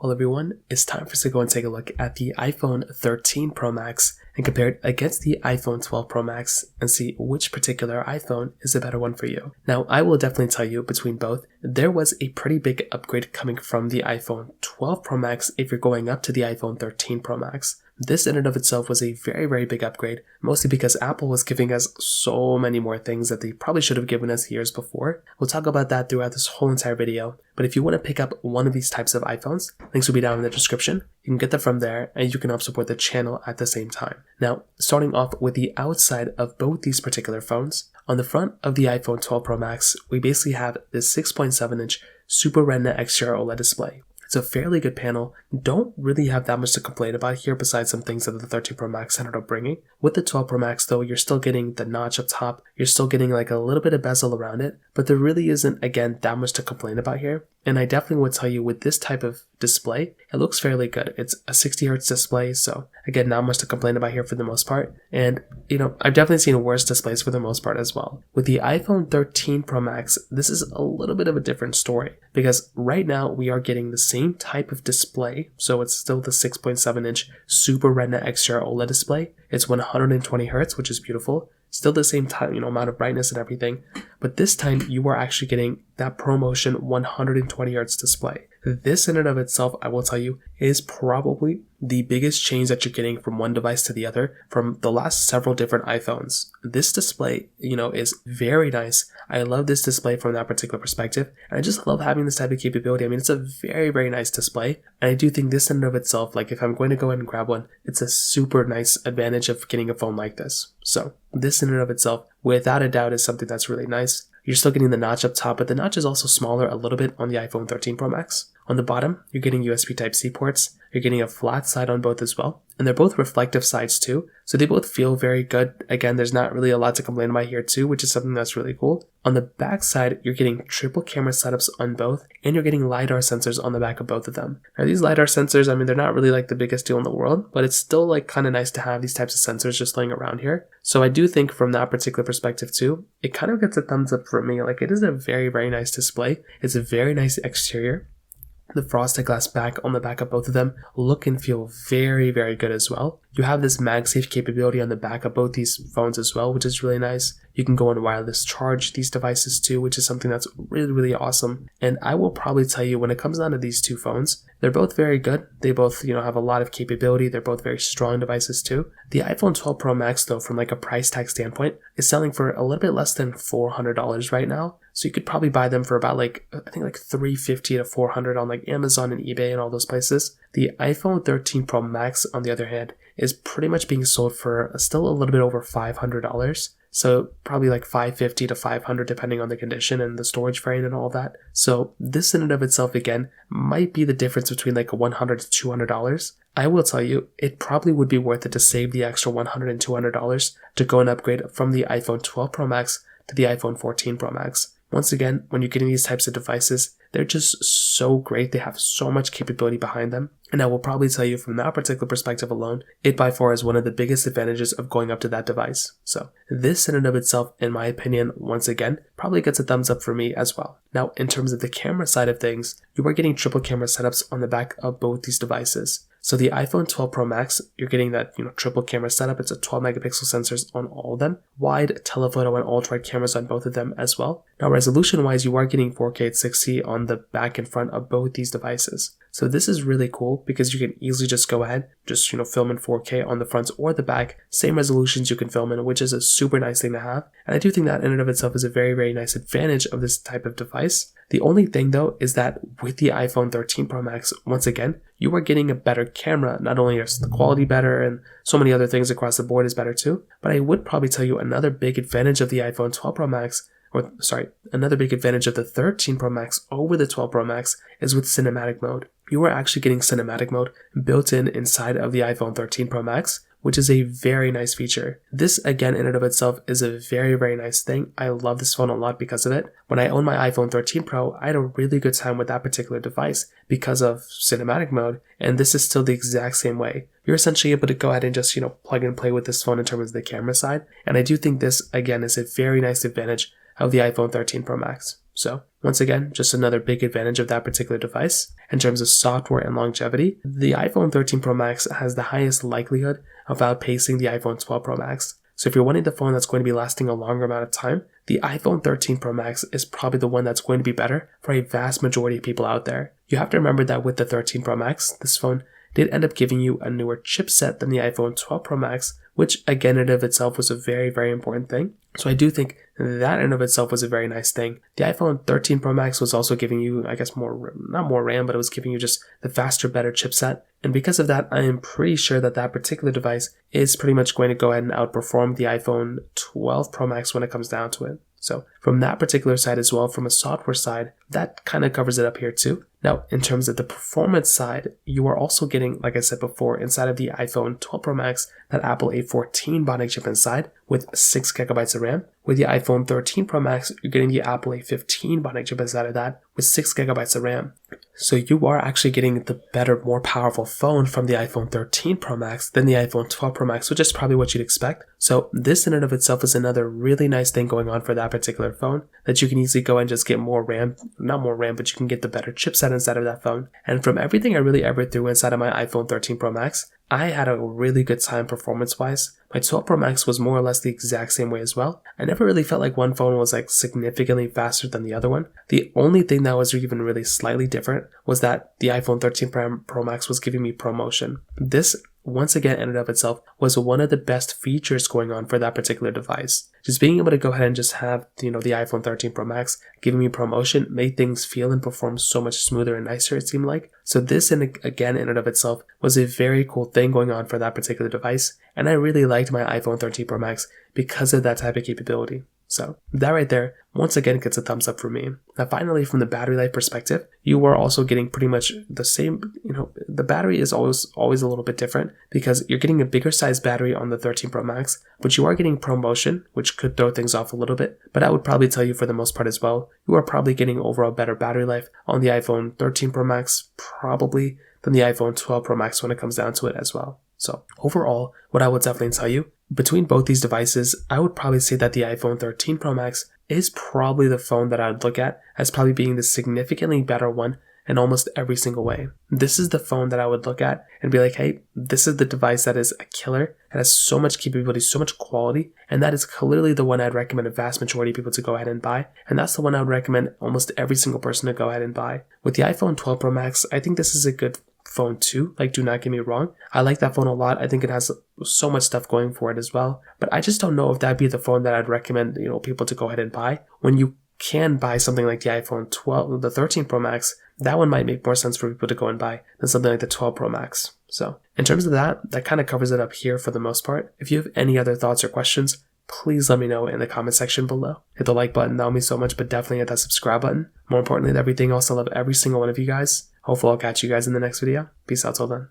Well everyone, it's time for us to go and take a look at the iPhone 13 Pro Max and compare it against the iPhone 12 Pro Max and see which particular iPhone is a better one for you. Now I will definitely tell you between both, there was a pretty big upgrade coming from the iPhone 12 Pro Max if you're going up to the iPhone 13 Pro Max. This in and of itself was a very big upgrade, mostly because Apple was giving us so many more things that they probably should have given us years before. We'll talk about that throughout this whole entire video, but if you want to pick up one of these types of iPhones, links will be down in the description. You can get them from there and you can help support the channel at the same time. Now, starting off with the outside of both these particular phones, on the front of the iPhone 12 Pro Max, we basically have this 6.7-inch Super Retina XDR OLED display. It's a fairly good panel. Don't really have that much to complain about here besides some things that the 13 Pro Max ended up bringing. With the 12 Pro Max though, you're still getting the notch up top. You're still getting like a little bit of bezel around it, but there really isn't, again, that much to complain about here. And I definitely would tell you with this type of display, it looks fairly good. It's a 60Hz display, so again, not much to complain about here for the most part. And, I've definitely seen worse displays for the most part as well. With the iPhone 13 Pro Max, this is a little bit of a different story because right now we are getting the same type of display. So it's still the 6.7-inch Super Retina XDR OLED display. It's 120 Hz, which is beautiful. Still the same time, amount of brightness and everything, but this time you are actually getting that ProMotion 120 Hz display. This in and of itself, I will tell you, is probably the biggest change that you're getting from one device to the other from the last several different iPhones. This display, is very nice. I love this display from that particular perspective, and I just love having this type of capability. I mean, it's a very nice display, and I do think this in and of itself, like if I'm going to go ahead and grab one, it's a super nice advantage of getting a phone like this. So this in and of itself, without a doubt, is something that's really nice. You're still getting the notch up top, but the notch is also smaller a little bit on the iPhone 13 Pro Max. On the bottom, you're getting USB Type-C ports. You're getting a flat side on both as well. And they're both reflective sides too, so they both feel very good. Again, there's not really a lot to complain about here too, which is something that's really cool. On the back side, you're getting triple camera setups on both, and you're getting LiDAR sensors on the back of both of them. Now these LiDAR sensors, I mean, they're not really like the biggest deal in the world, but it's still like kind of nice to have these types of sensors just laying around here. So I do think from that particular perspective too, it kind of gets a thumbs up for me. Like it is a very nice display. It's a very nice exterior. The frosted glass back on the back of both of them look and feel very good as well. You have this MagSafe capability on the back of both these phones as well, which is really nice. You can go and wireless charge these devices too, which is something that's really awesome. And I will probably tell you when it comes down to these two phones, they're both very good. They both, have a lot of capability. They're both very strong devices too. The iPhone 12 Pro Max though, from like a price tag standpoint, is selling for a little bit less than $400 right now. So you could probably buy them for about like $350 to $400 on like Amazon and eBay and all those places. The iPhone 13 Pro Max, on the other hand, is pretty much being sold for still a little bit over $500. So probably like $550 to $500 depending on the condition and the storage variant and all that. So this in and of itself, again, might be the difference between like a $100 to $200. I will tell you, it probably would be worth it to save the extra $100 and $200 to go and upgrade from the iPhone 12 Pro Max to the iPhone 14 Pro Max. Once again, when you're getting these types of devices, they're just so great. They have so much capability behind them. And I will probably tell you from that particular perspective alone, it by far is one of the biggest advantages of going up to that device. So this in and of itself, in my opinion, once again, probably gets a thumbs up for me as well. Now, in terms of the camera side of things, you are getting triple camera setups on the back of both these devices. So the iPhone 12 Pro Max, you're getting that triple camera setup. It's a 12 megapixel sensors on all of them, wide, telephoto, and ultra-wide cameras on both of them as well. Now resolution wise, you are getting 4K at 60 on the back and front of both these devices. So this is really cool because you can easily just go ahead, just film in 4K on the front or the back, same resolutions you can film in, which is a super nice thing to have. And I do think that in and of itself is a very nice advantage of this type of device. The only thing though is that with the iPhone 13 Pro Max, once again, you are getting a better camera. Not only is the quality better and so many other things across the board is better too, but I would probably tell you another big advantage of the iPhone 12 Pro Max, another big advantage of the 13 Pro Max over the 12 Pro Max is with cinematic mode. You are actually getting cinematic mode built in inside of the iPhone 13 Pro Max, which is a very nice feature. This again in and of itself is a very nice thing. I love this phone a lot because of it. When I owned my iPhone 13 Pro, I had a really good time with that particular device because of cinematic mode, and this is still the exact same way. You're essentially able to go ahead and just plug and play with this phone in terms of the camera side, and I do think this again is a very nice advantage of the iPhone 13 Pro Max. So once again, just another big advantage of that particular device. In terms of software and longevity, the iPhone 13 Pro Max has the highest likelihood of outpacing the iPhone 12 Pro Max. So if you're wanting the phone that's going to be lasting a longer amount of time, the iPhone 13 Pro Max is probably the one that's going to be better for a vast majority of people out there. You have to remember that with the 13 Pro Max, this phone did end up giving you a newer chipset than the iPhone 12 Pro Max, which again in and of itself was a very, very important thing. So I do think that in and of itself was a very nice thing. The iPhone 13 Pro Max was also giving you, I guess, not more RAM, but it was giving you just the faster, better chipset. And because of that, I am pretty sure that that particular device is pretty much going to go ahead and outperform the iPhone 12 Pro Max when it comes down to it. So from that particular side as well, from a software side, that kind of covers it up here too. Now, in terms of the performance side, you are also getting, like I said before, inside of the iPhone 12 Pro Max, that Apple A14 Bionic chip inside with 6 gigabytes of RAM. With the iPhone 13 Pro Max, you're getting the Apple A15 Bionic chip inside of that with 6 gigabytes of RAM. So you are actually getting the better, more powerful phone from the iPhone 13 Pro Max than the iPhone 12 Pro Max, which is probably what you'd expect. So this in and of itself is another really nice thing going on for that particular phone, that you can easily go and just get more RAM, not more RAM, but you can get the better chipset inside of that phone. And from everything I really ever threw inside of my iPhone 13 Pro Max, I had a really good time performance-wise. My 12 Pro Max was more or less the exact same way as well. I never really felt like one phone was like significantly faster than the other one. The only thing that was even really slightly different was that the iPhone 13 Pro Max was giving me ProMotion. This, once again, in and of itself, was one of the best features going on for that particular device. Just being able to go ahead and just have, the iPhone 13 Pro Max giving me ProMotion made things feel and perform so much smoother and nicer, it seemed like. So this, again, in and of itself, was a very cool thing going on for that particular device. And I really liked my iPhone 13 Pro Max because of that type of capability. So that right there, once again, gets a thumbs up for me. Now, finally, from the battery life perspective, you are also getting pretty much the same, the battery is always a little bit different because you're getting a bigger size battery on the 13 Pro Max, but you are getting ProMotion, which could throw things off a little bit. But I would probably tell you for the most part as well, you are probably getting overall better battery life on the iPhone 13 Pro Max, probably, than the iPhone 12 Pro Max when it comes down to it as well. So overall, what I would definitely tell you, between both these devices, I would probably say that the iPhone 13 Pro Max is probably the phone that I would look at as probably being the significantly better one in almost every single way. This is the phone that I would look at and be like, hey, this is the device that is a killer. It has so much capability, so much quality, and that is clearly the one I'd recommend a vast majority of people to go ahead and buy, and that's the one I would recommend almost every single person to go ahead and buy. With the iPhone 12 Pro Max, I think this is a good phone too. Like, do not get me wrong, I like that phone a lot. I think it has so much stuff going for it as well, but I just don't know if that'd be the phone that I'd recommend people to go ahead and buy. When you can buy something like the iPhone 12, the 13 Pro Max, that one might make more sense for people to go and buy than something like the 12 Pro Max. So in terms of that kind of covers it up here for the most part. If you have any other thoughts or questions, please let me know in the comment section below. Hit the like button, that would mean so much, but definitely hit that subscribe button. More importantly than everything else, I love every single one of you guys. Hopefully I'll catch you guys in the next video. Peace out till then.